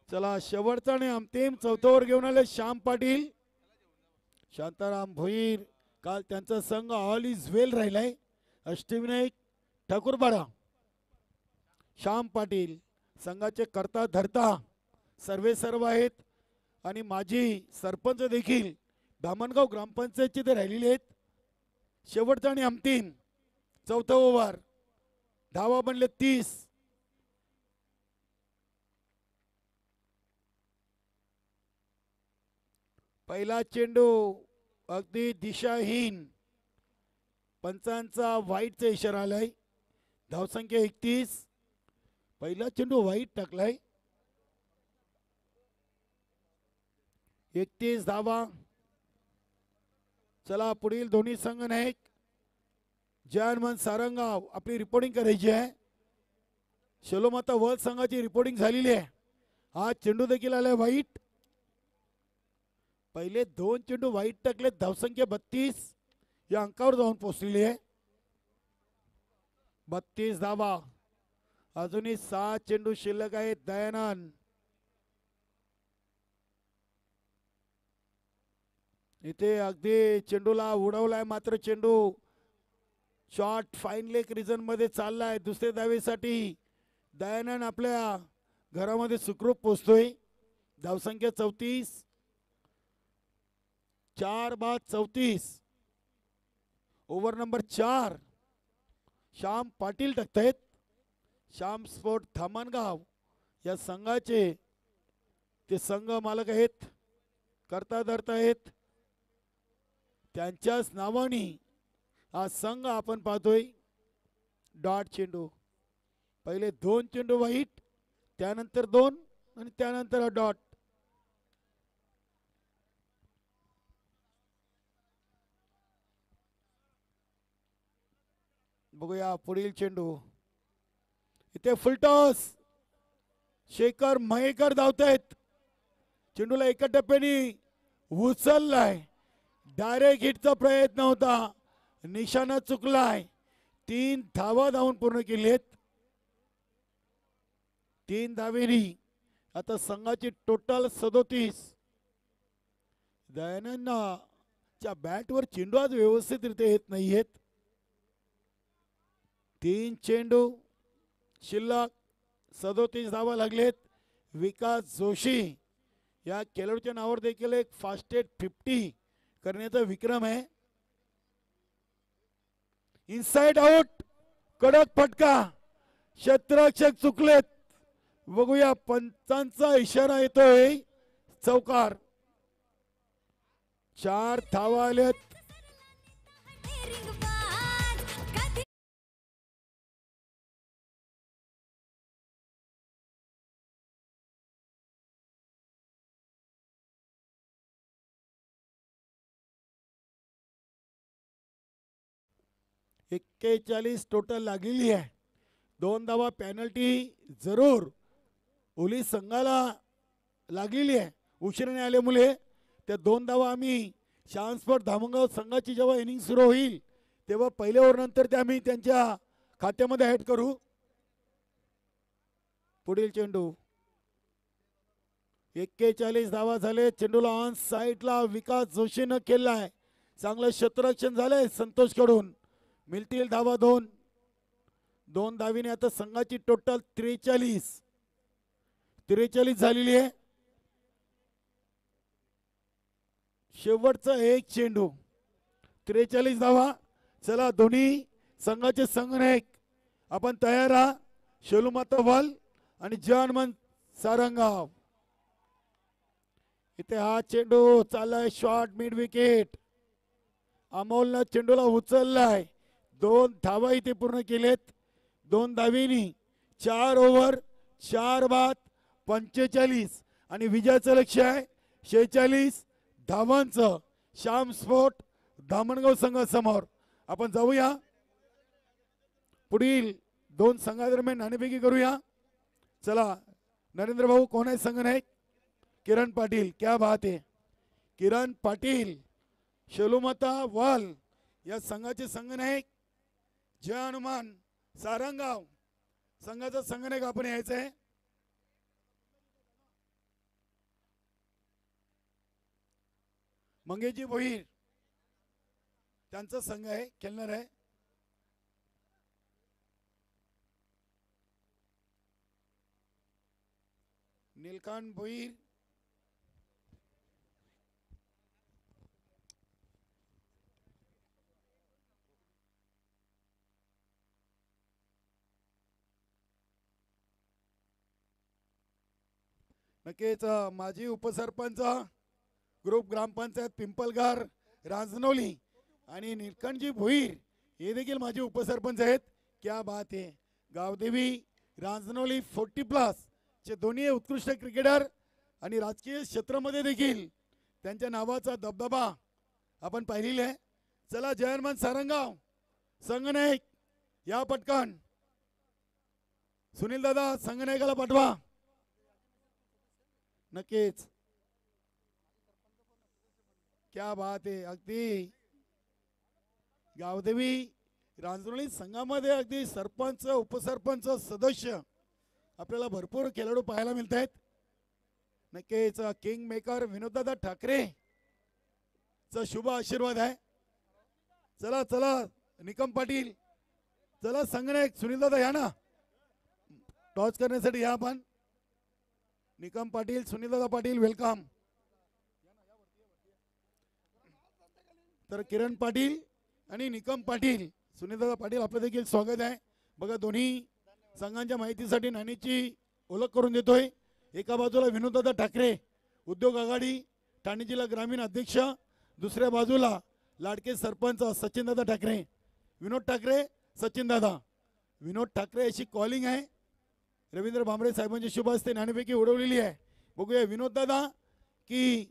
चला शेवटचा आणि अंतिम चौथ्यावर घेऊन आले श्याम पाटील. शांताराम भोईर. काल त्यांचा संघ ऑल इज वेल राहिलाय. अष्टविनायक ठाकूरपाडा. श्याम पाटील संघाचे करता धरता सर्वे सर्व आहेत आणि माजी सरपंच देखील धामणगाव ग्रामपंचायतचे ते राहिलेले आहेत. शेवटचा आणि अंतिम चौथा ओव्हर. धावा बनले 30. पहिला चेंडू अगदी दिशाहीन. पंचांचा वाईटचा इशारा आलाय. धावसंख्या 31. पहिला चेंडू वाईट टाकलाय. 31 धावा. चला पुढील दोन्ही संघ नायक जानमन सारंगाव आपली रिपोर्टिंग करायची आहे. शेलोमाता वर्ल्ड संघाची रिपोर्टिंग झालेली आहे. हा चेंडू देखील आलाय वाईट. पहिले 2 चेंडू वाईट टाकले. धावसंख्या 32 या अंकावर जाऊन पोहोचलेली आहे. 32 धावा. अजूनही 6 चेंडू शिल्लक आहेत. दयानंद इथे अगदी चेंडूला उडवलाय मात्र चेंडू शॉर्ट फाईन लेग रिजन मध्ये चाललाय. दुसऱ्या धावेसाठी दयानंद आपल्या घरामध्ये सुखरूप पोहोचतोय. धावसंख्या 34. 4 बाद 34. ओव्हर नंबर 4 श्याम पाटील टाकतायत. श्याम स्पोर्ट धामणगाव या संघाचे ते संघ मालक आहेत. करता धरता आहेत. त्यांच्याच नावाने हा संघ आपण पाहतोय. डॉट चेंडू. पहिले 2 चेंडू वाईट. त्यानंतर 2 आणि त्यानंतर डॉट. बघूया पुढील चेंडू इथे फुलटॉस. शेखर मयेकर धावतायत. चेंडूला एका टप्प्याने उचललाय. डायरेक्ट हिटचा प्रयत्न होता, निशाणा चुकलाय. 3 धावा धावून पूर्ण केलेत. 3 धावेनी आता संघाची टोटल 37. दयानंदच्या बॅटवर चेंडू आज व्यवस्थितरित्या येत नाहीयेत. 3 चेंडू शिल्लक, 37 धावा लागलेत. विकास जोशी या खेळाडूच्या नावावर देखील एक फास्टेस्ट 50 करण्याचा विक्रम आहे. इनसाइड आउट, कडक फटका, क्षेत्ररक्षक चुकलेत. बघूया पंचांचा इशारा येतोय. चौकार. 4 धावा आलेत. कधी 41 टोटल लागलेली आहे. 2 धावा पॅनल्टी जरूर ओली संघाला लागलेली आहे. उशिराने आल्यामुळे त्या 2 धावा आम्ही शांतस्फोट धामणगाव संघाची जेव्हा इनिंग सुरू होईल तेव्हा पहिल्या ओव्हरनंतर ते आम्ही त्यांच्या खात्यामध्ये ॲड करू. पुढील चेंडू 41 धावा झाले. चेंडूला ऑन साईडला विकास जोशीनं केलाय. चांगलं क्षेत्ररक्षण झालंय संतोष कडून. मिळतील धावा 2. 2 धावीने आता संघाची टोटल 43 झालेली आहे. शेवटचा एक चेंडू, 43 धावा. चला दोन्ही संघाचे संघनायक आपण तयार राहा. शेलूमाता वाल आणि जानमन सारंगाव. इथे हा चेंडू चाललाय शॉर्ट मिड विकेट. अमोलनं चेंडूला उचललाय. 2 धावा इथे पूर्ण केलेत. 2 धावीनी 4 ओव्हर 4 बाद 45 आणि विजयाचं लक्ष्य आहे 46 धावांचं. श्याम स्पोर्ट धामणगाव संघासमोर. आपण जाऊया पुढील 2 संघादरम्यान नाणेफेकी करूया. चला नरेंद्र भाऊ कोण आहे संघनायक? किरण पाटील. क्या बात आहे. किरण पाटील शेलूमाता वाल या संघाचे संघनायक. जय हनुमान सारंगाव संघाचा संघनायक आपण यायचं आहे. मंगेशजी भोईर त्यांचा संघ आहे, खेळणार आहे. नीलकांत भोईर नक्कीच माजी उपसरपंच ग्रुप ग्रामपंचायत पिंपलगार रांजनोली आणि नीलकंठजी भोईर हे देखील माजी उपसरपंच आहेत. क्या बात आहे. गावदेवी रांजनोली 40+ चे दोन्ही उत्कृष्ट क्रिकेटर आणि राजकीय क्षेत्रामध्ये देखील त्यांच्या नावाचा दबदबा आपण पाहिलेला आहे. चला जयहनुमान सारंगाव संघनायक या पटकन. सुनील दादा संघनायकाला पाठवा. नक्कीच. क्या बात आहे. अगदी गावदेवी रांजणोली संघामध्ये अगदी सरपंच उपसरपंच सदस्य आपल्याला भरपूर खेळाडू पाहायला मिळत आहेत. नक्कीच किंग मेकर विनोददादा ठाकरे चा शुभ आशीर्वाद आहे. चला चला निकम पाटील. चला संघनायक सुनील दादा या ना टॉस करण्यासाठी. या आपण निकम पाटील सुनीलदादा पाटील वेलकम. तर किरण पाटील आणि निकम पाटील सुनीलदादा पाटील आपलं देखील स्वागत आहे. बघा दोन्ही संघांच्या माहितीसाठी नाणीची ओळख करून देतोय. एका बाजूला विनोददादा ठाकरे उद्योग आघाडी ठाणे जिल्हा ग्रामीण अध्यक्ष. दुसऱ्या बाजूला लाडके सरपंच सचिनदादा ठाकरे. विनोद ठाकरे सचिनदादा. विनोद ठाकरे अशी कॉलिंग आहे. रवींद्र भांबरे साहेबांच्या शुभ हस्ते नाणेफेकी उडवलेली आहे. बघूया विनोद दादा की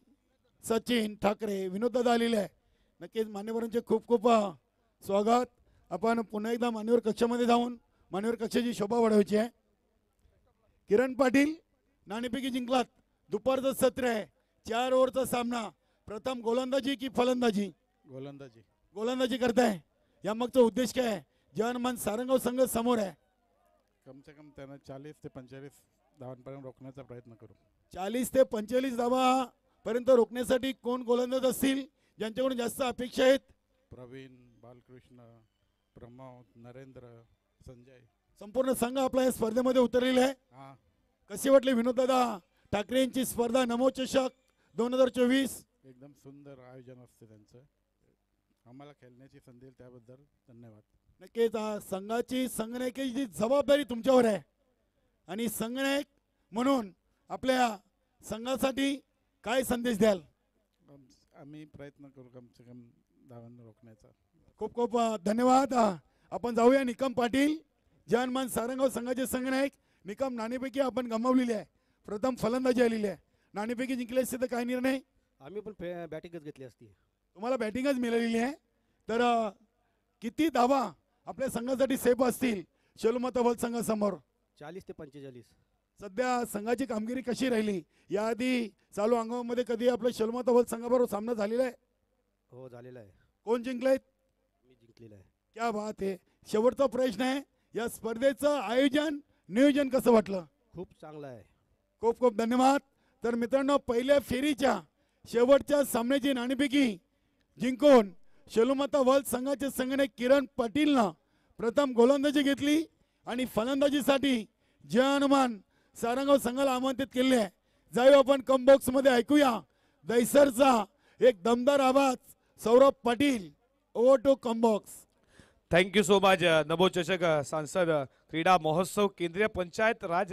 सचिन ठाकरे. विनोद दादा आलेले आहे. नक्कीच मान्यवरांचे खूप खूप स्वागत. आपण पुन्हा एकदा मान्यवर कक्षामध्ये जाऊन मान्यवर कक्षाची शोभा वाढवायची आहे. किरण पाटील नाणेफेकी जिंकलात. दुपारचं सत्र आहे. 4 ओव्हरचा सामना. प्रथम गोलंदाजी की फलंदाजी? गोलंदाजी. गोलंदाजी करताय. यामागचा उद्देश काय आहे? जवानमान सारंगाव संघ समोर आहे. कम से कम त्यांना 40 ते 45 धावांपर्यंत रोखण्याचा प्रयत्न करू. 40 ते 45 धावा पर्यंत रोखण्यासाठी कोण गोलंदाज असतील ज्यांच्याकडून जास्त अपेक्षा आहेत? प्रवीण, बालकृष्ण, प्रमोद, नरेंद्र, संजय. संपूर्ण संघ आपला या स्पर्धेमध्ये उतरलेला आहे. हां, कशी वाटली विनोददादा ठाकरे यांची स्पर्धा नमो चषक 2024? एकदम सुंदर आयोजन असते त्यांचं. आम्हाला खेळण्याची संधी दिली त्याबद्दल धन्यवाद. नक्कीच संघाची संघनायकाची जबाबदारी तुमच्यावर आहे आणि संघनायक म्हणून आपल्या संघासाठी काय संदेश द्याल? आम्ही प्रयत्न करू कम से कम धावांना रोखण्याचा. खूप खूप धन्यवाद. आपण जाऊया निकम पाटील, जवानमान सारंगाव संघाचे संघनायक. निकम, नाणेपैकी आपण गमावलेली आहे. प्रथम फलंदाजी आलेली आहे. नाणेपैकी जिंकले असते तर काय निर्णय? आम्ही पण बॅटिंगच घेतली असती. तुम्हाला बॅटिंगच मिळालेली आहे. तर किती धावा आपल्या संघासाठी सेफ असतील शेलुमता बल संघासमोर? 40 ते 45. सध्या संघाची कामगिरी कशी राहिली? याआधी चालू अंगामध्ये कधी आपल्या शेलुमता बल संघाबरोबर सामना झालेला आहे? हो, झालेला आहे. कोण जिंकलेत? मी जिंकलेला आहे. क्या बात आहे. शेवटचा प्रश्न आहे, या स्पर्धेचं आयोजन नियोजन कसं वाटलं? खूप चांगला आहे. खूप खूप धन्यवाद. तर मित्रांनो, पहिल्या फेरीच्या शेवटच्या सामन्याची नाणेफेकी जिंकून शेलुमता वर्ल्ड संघाचे संघनायक किरण पाटीलनं प्रथम गोलंदाजी घेतली आणि फलंदाजीसाठी जय हनुमान सारंगाव संघाला आमंत्रित केले आहे. जाऊ आपण कम बॉक्समध्ये ऐकूया दैसरचा एक दमदार आवाज. Saurabh Patil, over to come box. Thank you so much. Namo चषक सांसद क्रीडा महोत्सव केंद्रीय पंचायत राज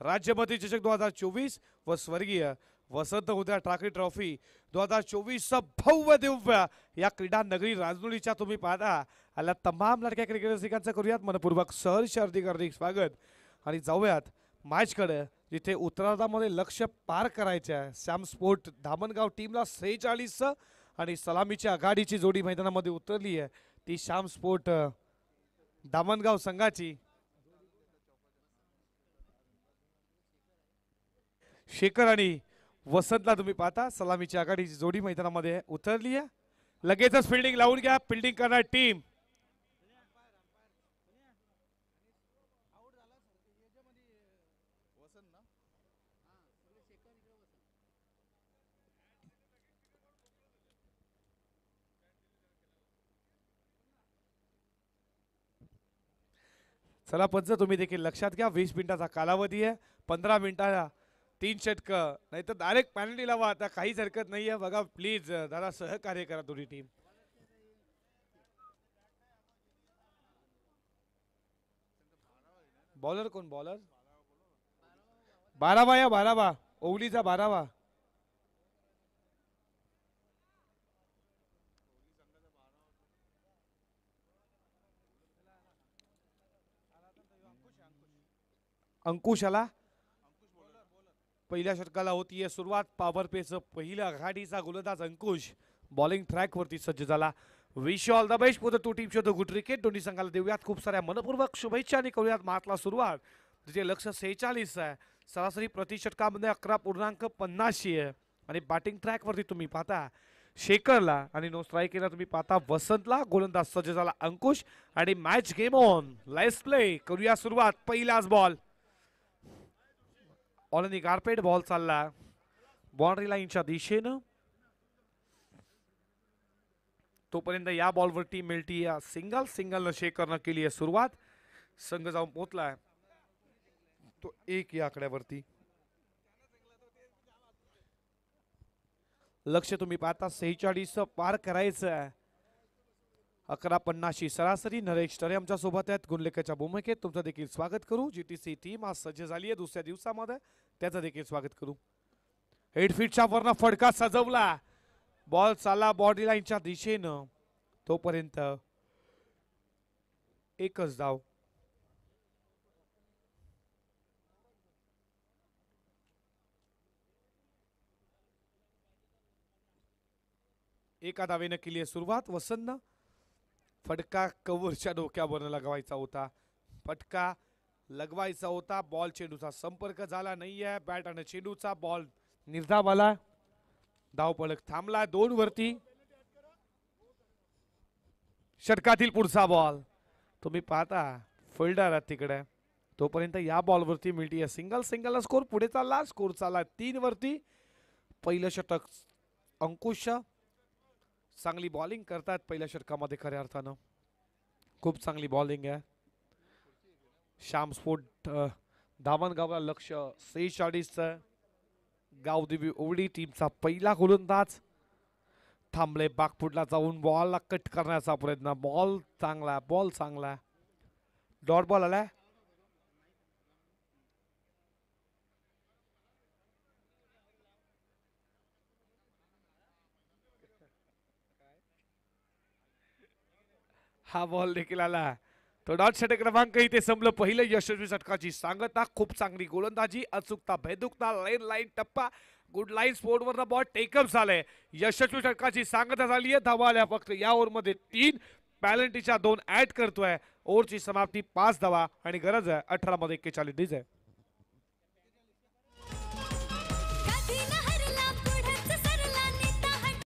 राज्यमंत्री चषक 2024 व स्वर्गीय वसंत उद्या ट्रॉफी ट्रॉफी 2024 भव्य दिव्य या क्रीडा नगरी राजनुलीच्या तुम्ही पाहता आला तमाम लडक्या क्रिकेट रसिकांचं करूयात मनपूर्वक सहर्ष हार्दिक स्वागत आणि जाऊयात मॅचकडे, जिथे उत्तरार्धामध्ये लक्ष पार करायचे आहे. सॅम स्पोर्ट धामणगाव टीमला 46 आणि सलामीच्या आघाडीची जोडी मैदानामध्ये उतरली आहे. ती श्याम स्पोर्ट दामणगाव संघाची. शेखर आणि वसंतला तुम्ही पाहता सलामीची आघाडीची जोडी मैदानामध्ये उतरली आहे. लगेचच फिल्डिंग लावून घ्या. फिल्डिंग करणार टीम. चला पंच, तुम्ही देखील लक्षात घ्या. 20 मिनिटाचा कालावधी आहे. 15 मिनिटाला 3 षटकं, नाही तर डायरेक्ट पॅनल्टी लावा. आता काहीच हरकत नाही आहे. बघा प्लीज जरा सहकार्य करा दोन्ही टीम. बॉलर कोण? बॉलर 12 या 12 ओवलीचा 12. अंकुश आला. पहिल्या षटकाला होतीये सुरुवात. पॉवर पेचं पहिल्या आघाडीचा गोलंदाज अंकुश बॉलिंग ट्रॅक वरती सज्ज झाला. Wish all the best for the two teams of the good cricket. दोन्ही संघाला देऊयात खूप साऱ्या मनपूर्वक शुभेच्छा आणि करूयात मातला सुरुवात. तिचे लक्ष 46 आहे. सरासरी प्रति षटकामध्ये 11.50 आहे आणि बॅटिंग ट्रॅक वरती तुम्ही पाहता शेखरला आणि नो स्ट्राईकला तुम्ही पाहता वसंतला. गोलंदाज सज्ज झाला अंकुश आणि match game on. Let's play. करूया सुरुवात. पहिलाच ball on the carpet. Ball चालला बाउंड्री लाईनच्या दिशेनं. तोपर्यंत या बॉलवरती मिळती या सिंगलनं शेखरनं केली आहे सुरुवात. संघ जाऊन पोहोचलाय तो 1 या आकड्यावरती. लक्ष तुम्ही पाहता 46 पार करायचं आहे. 11.50 सरासरी. नरेश टरे आमच्या सोबत आहेत गुणलेखाच्या भूमिकेत. तुमचं देखील स्वागत करू. जीटीसी टीम आज सज्ज झाली आहे दुसऱ्या दिवसामध्ये, त्याचं देखील स्वागत करू. 8 फीटच्या वरनं फडका सजवला. बॉल चालला बॉडी लाईनच्या दिशेनं. तोपर्यंत एकच धाव. एका धावेनं केली आहे सुरुवात वसंतनं. फटका कव्हरच्या डोक्यावर लगवायचा होता. फटका लगवायचा होता. बॉल चेंडूचा संपर्क झाला नाहीये. बॅट आणि चेंडूचा बॉल निर्धावाला. धावपळक थांबला 2 वरती. षटकातील पुढचा बॉल तुम्ही पाहता फिल्डर आहे तिकडे. तोपर्यंत या बॉलवरती मिळतीये सिंगल. सिंगल स्कोर पुढे चालला. स्कोर चालला 3 वरती. पहिलं षटक अंकुश चांगली बॉलिंग करतात पहिल्या षटकामध्ये खऱ्या अर्थानं. खूप चांगली बॉलिंग आहे. श्याम स्पोर्ट धामणगावला लक्ष 46चं. गावदेवी ओवडी टीमचा पहिला गोलंदाज थांबले. बागफुटला जाऊन बॉलला कट करण्याचा प्रयत्न. बॉल चांगला. बॉल चांगला. डॉट बॉल आलाय. हा बॉल देखील आला. तो डॉट षटक क्रमांक इथे संपलं पहिलं यशस्वी षटकाची सांगता. खूप चांगली गोलंदाजी. अचूकता भेदुकता लाईन टप्पा. गुड लाईन स्पोर्टवर बॉल टेकअप झालाय. यशस्वी षटकाची सांगता झाली आहे. धावा आल्या फक्त या ओव्हरमध्ये 3. पॅलेंटीच्या 2 ऍड करतोय. ओव्हरची समाप्ती 5 धावा आणि गरज आहे 18 मध्ये 41 डिज आहे. कधी न हरला पुढंच सरला नेता हट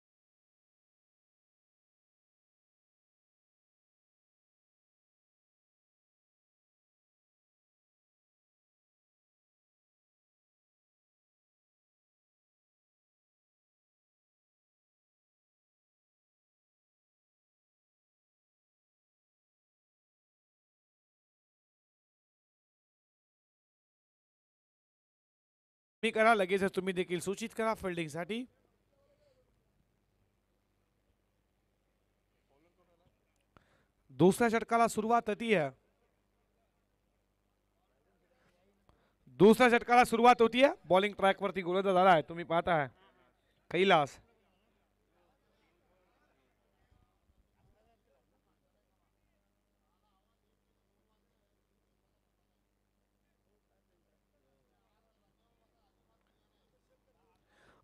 तुम्ही करा लगेच तुम्ही देखील सूचित करा फिल्डिंगसाठी. दुसऱ्या षटकाला सुरुवात होती आहे. दुसऱ्या षटकाला सुरुवात होतीये. बॉलिंग ट्रॅक वरती गोलंदाज झाला आहे. तुम्ही पाहताय कैलास.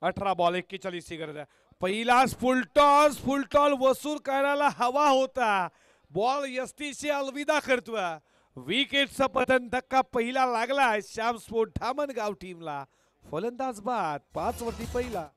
अठरा बॉल 41 ची गरज आहे. पहिलाच फुलटॉल वसूल करायला हवा होता. बॉल यस्तीशी अलविदा करतोय. विकेटचा पतन धक्का पहिला लागलाय श्याम स्पोर्ट धामणगाव टीमला. फलंदाज बाद 5 वरती पहिला.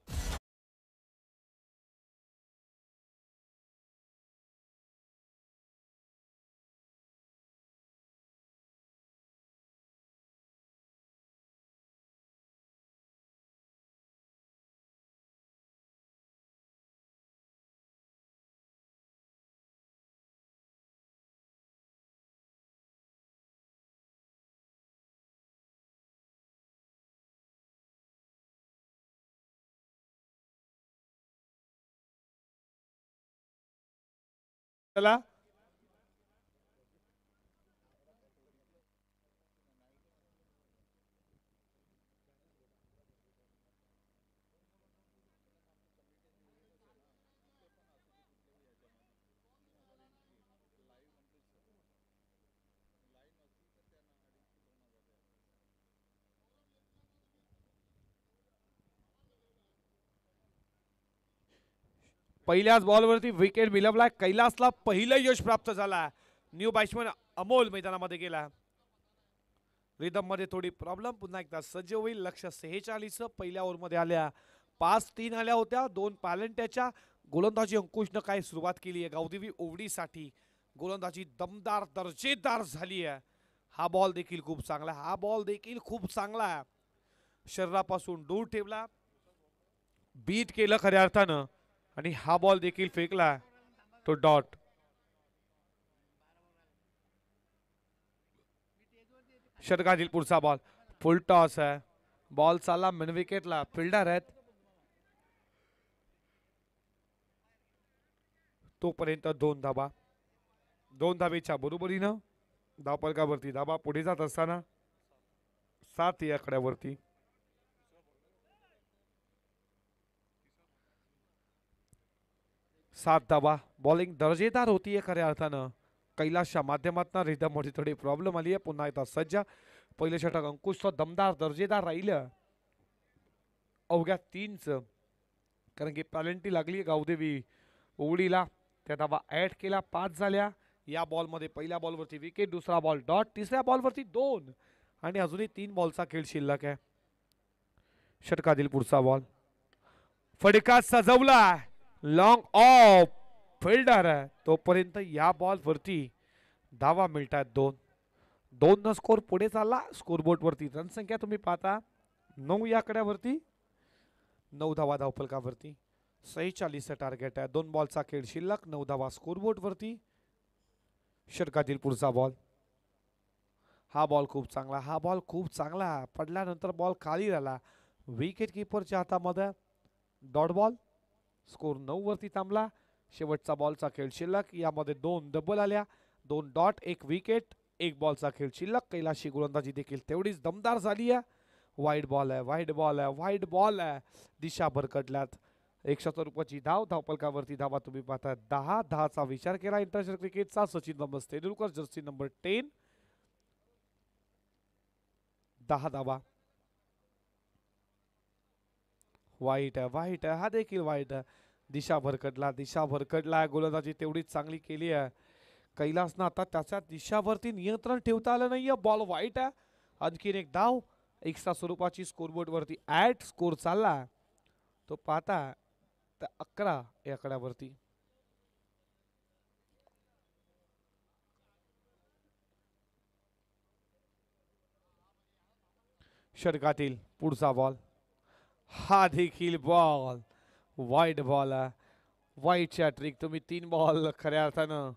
चला पहिल्याच बॉलवरती विकेट मिळवला. कैलासला पहिलं यश प्राप्त झाला. न्यू बॅट्समन अमोल मैदानामध्ये गेला. रिदम मध्ये थोडी प्रॉब्लेम. पुन्हा एकदा सज्ज होईल. लक्ष 46 पहिल्या ओव्हरमध्ये आल्या. 5-3 आल्या होत्या. 2 पॅलेंट्याच्या. गोलंदाजी अंकुशनं काय सुरुवात केली आहे गावदेवी ओवडीसाठी. गोलंदाजी दमदार दर्जेदार झाली आहे. हा बॉल देखील खूप चांगला. हा बॉल देखील खूप चांगला. शरीरापासून दूर ठेवला. बीट केलं खऱ्या अर्थानं. आणि हा बॉल देखील फेकला. तो डॉट. षटकातील पुढचा बॉल फुल टॉस आहे. बॉल चालला मिड विकेटला. फिल्डर आहेत. तोपर्यंत 2 धाबा. 2 धाबेच्या बरोबरीनं धावपलकावरती धाबा पुढे जात असताना 7 या आकड्यावरती. सात धाबा. बॉलिंग दर्जेदार होतीये खऱ्या अर्थानं. कैलासच्या माध्यमातून रिदम मध्ये थोडी प्रॉब्लेम आली आहे. पुन्हा एकदा सज्ज. पहिलं षटक अंकुशचं दमदार दर्जेदार राहिलं. अवघ्या 3चं. कारण की पॅलेंटी लागली गावदेवी ओवडीला. त्या धावा ऍड केल्या, 5 झाल्या. या बॉलमध्ये पहिल्या बॉलवरती विकेट, दुसरा बॉल डॉट, तिसऱ्या बॉलवरती 2 आणि अजूनही 3 बॉलचा खेळ शिल्लक आहे. षटकातील पुढचा बॉल फटका सजवला, लॉंग ऑफ फिल्डर, तोपर्यंत या बॉलवरती धावा मिळतात 2 न स्कोर पुढे चालला. स्कोरबोर्ड वरती रन संख्या तुम्ही पाहता 9 या आकड्यावरती, 9 धावा धावफलकावरती, 46 टार्गेट आहे. 2 बॉलचा खेळ शिल्लक, 9 धावा स्कोरबोर्ड वरती. षटकातील पुढचा बॉल, हा बॉल खूप चांगला पडल्यानंतर बॉल खाली राहिला. विकेट किपरच्या हातामध्ये डॉट बॉल. स्कोर 9 वरती थांबला. शेवटचा बॉलचा खेळ शिल्लक, यामध्ये 2 डबल आल्या, 2 डॉट, 1 विकेट, 1 बॉलचा खेळ शिल्लक. कैलाशी गोलंदाजी देखील तेवढीच दमदार झाली आहे. वाईड बॉल आहे, दिशा भरकटल्यात. 100 रुपयाची धावफलकावरती धावा तुम्ही पाहता 10 विचार केला इंटरनॅशनल क्रिकेटचा. सचिन तेंडुलकर, जर्सी नंबर 10, 10 धावा. वाईट आहे, हा देखील वाईट आहे. दिशा भरकटला, गोलंदाजी तेवढीच चांगली केली आहे कैलासनं. आता त्याच्या दिशावरती नियंत्रण ठेवता आलं नाहीये. बॉल वाईट आहे. आणखीन एक धाव एक्स्ट्रा स्वरूपाची स्कोरबोर्ड वरती ऍट स्कोर चालला तो पाहता 11 या आकड्यावरती. षटकातील पुढचा बॉल, हा देखील बॉल वाईड बॉल आहे. वाईटच्या ट्रिक तुम्ही 3 बॉल खऱ्या अर्थानं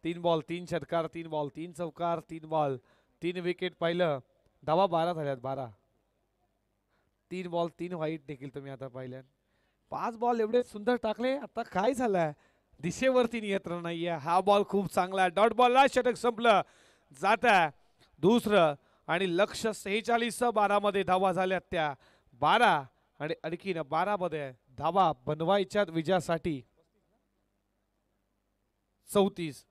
3 बॉल 3 षटकार, 3 बॉल 3 चौकार, 3 बॉल 3 विकेट पाहिलं. धावा 12 झाल्यात, 12. 3 बॉल 3 वाईट देखील तुम्ही आता पाहिल्यात. 5 बॉल एवढे सुंदर टाकले. आता काय झालंय, दिशेवरती नियंत्रण नाहीये. हा बॉल खूप चांगला आहे. डॉट बॉलला षटक संपलं, जात आहे दुसरं आणि लक्ष 46, 12 मध्ये धावा झाल्यात त्या 12 आणि आणखीन 12 मध्ये धावा बनवायच्या विजयासाठी 34.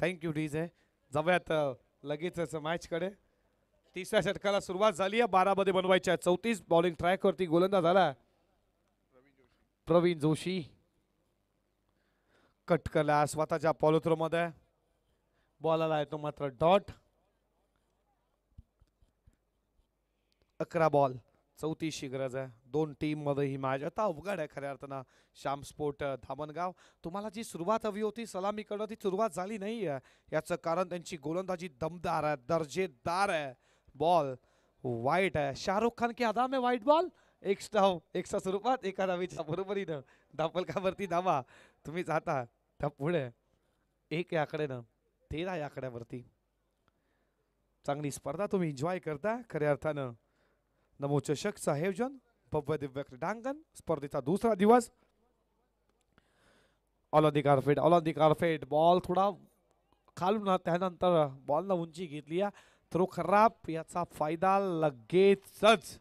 Thank you DJ. जाऊयात लगेचच मॅच कडे. तिसऱ्या षटकाला सुरुवात झाली आहे. 12 मध्ये बनवायच्या 34. बॉलिंग ट्रॅक वरती गोलंदाज झाला प्रवीण जोशी. कट केला स्वतःच्या पॉलोथ्रो मध्ये. बॉलाला येतो मात्र डॉट. 11 बॉल 34ची गरज आहे. 2 टीम मध्ये ही मॅच आता अवघड आहे खऱ्या अर्थानं. श्याम स्पोर्ट धामणगाव, तुम्हाला जी सुरुवात हवी होती सलामीकडं ती सुरुवात झाली नाही. याचं कारण त्यांची गोलंदाजी दमदार आहे, दर्जेदार आहे. बॉल वाईट आहे. शाहरुख खान के अदा में वाईट बॉल. एक्स्ट्रा स्वरूपात एका धावेच्या बरोबरीनं धावफलकावरती धावा तुम्ही जाता त्या पुढे 1 या आकड्यानं 13 या आकड्यावरती. चांगली स्पर्धा तुम्ही एन्जॉय करता खऱ्या अर्थानं. नमो चषकचं आयोजन, भव्य दिव्य क्रीडांगण, स्पर्धेचा दुसरा दिवस. ऑलिंपिक कारफेट बॉल थोडा खालून, त्यानंतर बॉलला उंची घेतली. थ्रो खराब, याचा फायदा लगेचच.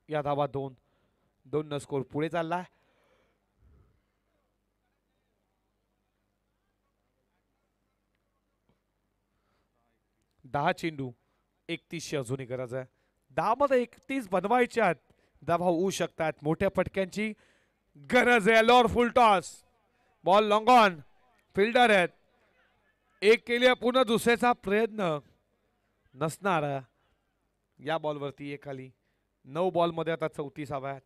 या धावा 2 न स्कोर पुढे चाललाय. 10 चेंडू 31ची अजूनही गरज आहे. 10 मध्ये 31 बनवायच्या आहेत. धावा होऊ शकतात. मोठ्या फटक्यांची गरज आहे. Lower full toss, ball long on, fielder आहेत. एक केली पुन्हा दुसऱ्याचा प्रयत्न नसणार या बॉलवरती. एक खाली 9 बॉलमध्ये आता 34 हव्यात.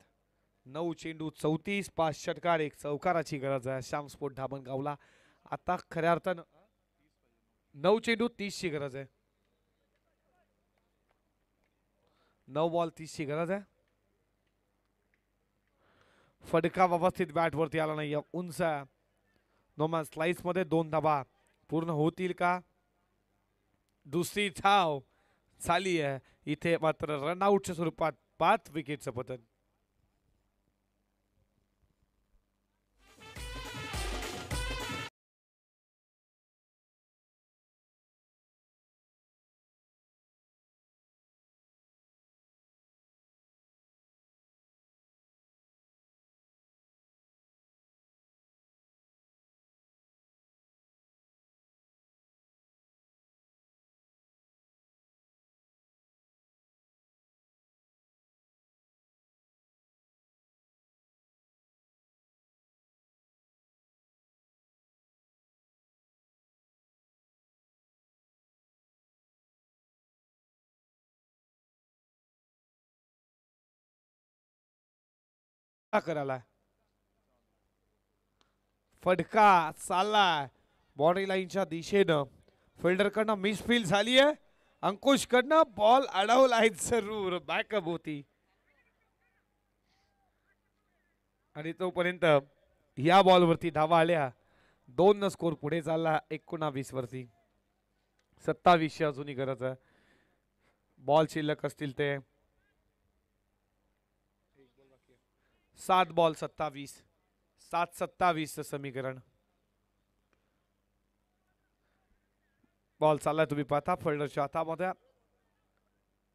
9 चेंडू 34, 5 षटकार, 1 चौकाराची गरज आहे. श्याम स्पोर्ट धामणगावला आता खऱ्या अर्थानं 9 चेंडू 30 ची गरज आहे. 9 बॉल 30 ची गरज आहे. फटका व्यवस्थित बॅट वरती आला नाही. उंच नोमॅन स्लाइस मध्ये 2 धावा पूर्ण होतील का? दुसरी धाव झाली आहे. इथे मात्र रनआउटच्या स्वरूपात 5 विकेटचं पतन. करायला फटका चाललाय बॉडी लाईनच्या दिशेनं. फिल्डर कडनं मिसफील झाली आहे. अंकुश कडनं बॉल अडवलाय जरूर. बॅकअप होती आणि तोपर्यंत या बॉलवरती धावा आल्या. 2 न स्कोर पुढे चालला 19 वरती. 27 अजूनही गरज आहे. बॉल शिल्लक असतील ते 7 बॉल 27, 7-27 समीकरण. बॉल चाललाय तुम्ही पाहता फिल्डरच्या हातामध्ये.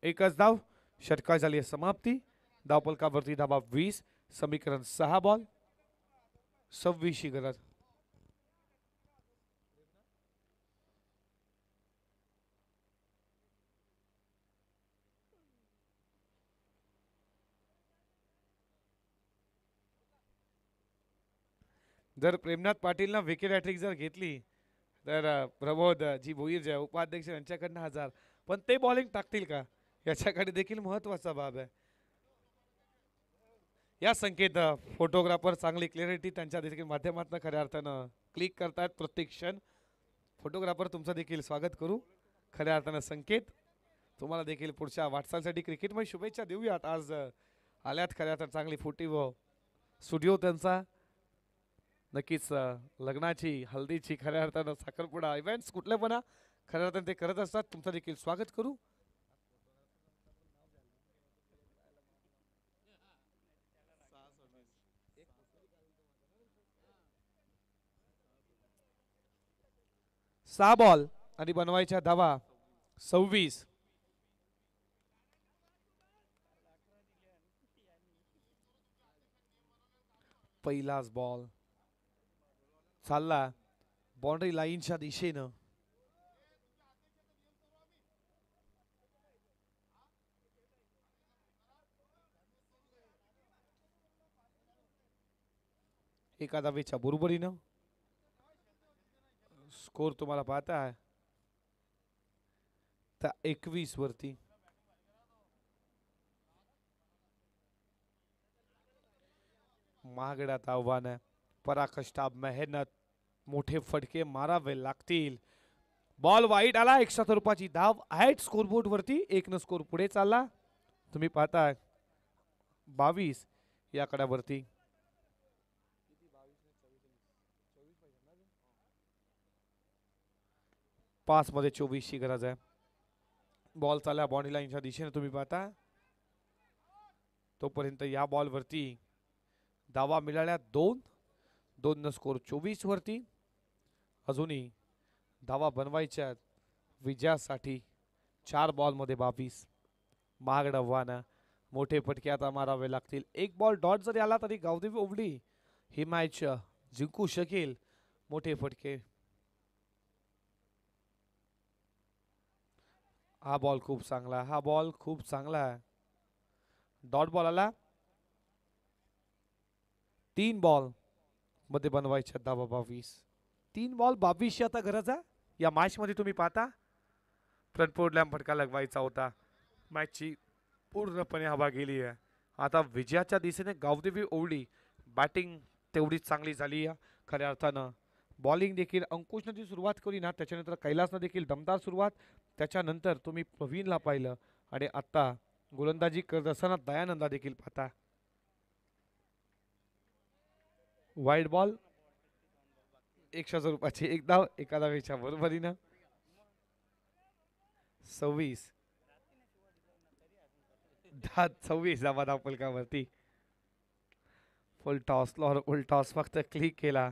एकच धाव, षटकार झाली आहे समाप्ती. धावफलकावरती धावा 20, समीकरण 6 बॉल 26 ची गरज. जर प्रेमनाथ पाटीलनं विकेट हॅट्रिक जर घेतली तर प्रमोद जी भोईर जे उपाध्यक्ष यांच्याकडनं 1000, पण ते बॉलिंग टाकतील का याच्याकडे देखील महत्वाचा बाब आहे. या संकेत फोटोग्राफर चांगली क्लिअरिटी त्यांच्या देखील माध्यमातून खऱ्या अर्थानं क्लिक करतात प्रत्येक क्षण. फोटोग्राफर तुमचं देखील स्वागत करू. खऱ्या अर्थानं संकेत तुम्हाला देखील पुढच्या वाटचालीसाठी क्रिकेटमध्ये शुभेच्छा देऊयात. आज आल्यात खऱ्या अर्थानं चांगली फोटी व स्टुडिओ त्यांचा. नक्कीच लग्नाची हल्दीची खऱ्या अर्थानं साखरपुडा इव्हेंट्स कुठले पण खऱ्या अर्थानं ते करत असतात. तुमचं देखील स्वागत करू. सहा बॉल आणि बनवायच्या धावा 26. पहिलाच बॉल चालला बाउंड्री लाईनच्या दिशेनं. एका धावेच्या बरोबरीनं स्कोर तुम्हाला पाहता आहे त्या 21 वरती. महागड्यात आव्हान आहे. पराकष्टा मेहनत, मोठे फटके मारावे लागतील. बॉल वाईट आला. 100 रुपयाची धाव आहे स्कोरबोर्ड वरती. 1 न स्कोर पुढे चालला. तुम्ही पाहताय 22 या कड्यावरती. 5 मध्ये 24 ची गरज आहे. बॉल चालला बॉडी लाईनच्या दिशेने तुम्ही पाहता. तोपर्यंत या बॉल वरती धावा मिळाल्या 2 न स्कोर 24 वरती. अजूनही धावा बनवायच्या विजयासाठी. 4 बॉल मध्ये 22. महागड आव्हान, मोठे फटके आता मारावे लागतील. 1 बॉल डॉट जरी आला तरी गावदेवी ओवली ही मॅच जिंकू शकेल. मोठे फटके. हा बॉल खूप चांगला. हा बॉल खूप चांगला आहे. डॉट बॉल आला 3 बॉल मध्ये बनवायच्या धावा 22. 3 बॉल 22ची आता गरज आहे या मॅच मध्ये. तुम्ही पाहता फ्रंट पोर्टला फटका लगवायचा होता. मॅचची पूर्णपणे हवा गेली आहे. आता विजयाच्या दिशेने गावदेवी ओवळी. बॅटिंग तेवढीच चांगली झाली आहे खऱ्या अर्थानं. बॉलिंग देखील अंकुशनं जी सुरुवात केली ना, त्याच्यानंतर कैलासनं देखील दमदार सुरुवात. त्याच्यानंतर तुम्ही प्रवीणला पाहिलं आणि आता गोलंदाजी करत असताना दयानंदा देखील पाहता. वाईड बॉल 100 रुपयाची एक धाव एका धावेच्या बरोबरीनं. 26 धावा धाव फलकावरती. फुल टॉस फक्त क्लिक केला.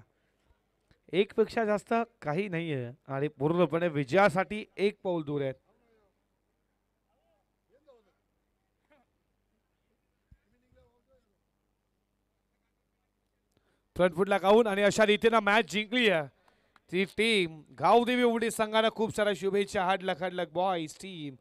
एक पेक्षा जास्त काही नाहीये आणि पूर्णपणे विजयासाठी एक पाऊल दूर आहेत. फ्रंट फुटला गाऊन आणि अशा रीतीनं मॅच जिंकली आहे ती टीम गावदेवी उडी संघाला. खूप साऱ्या शुभेच्छा. हार्ड लक बॉयज टीम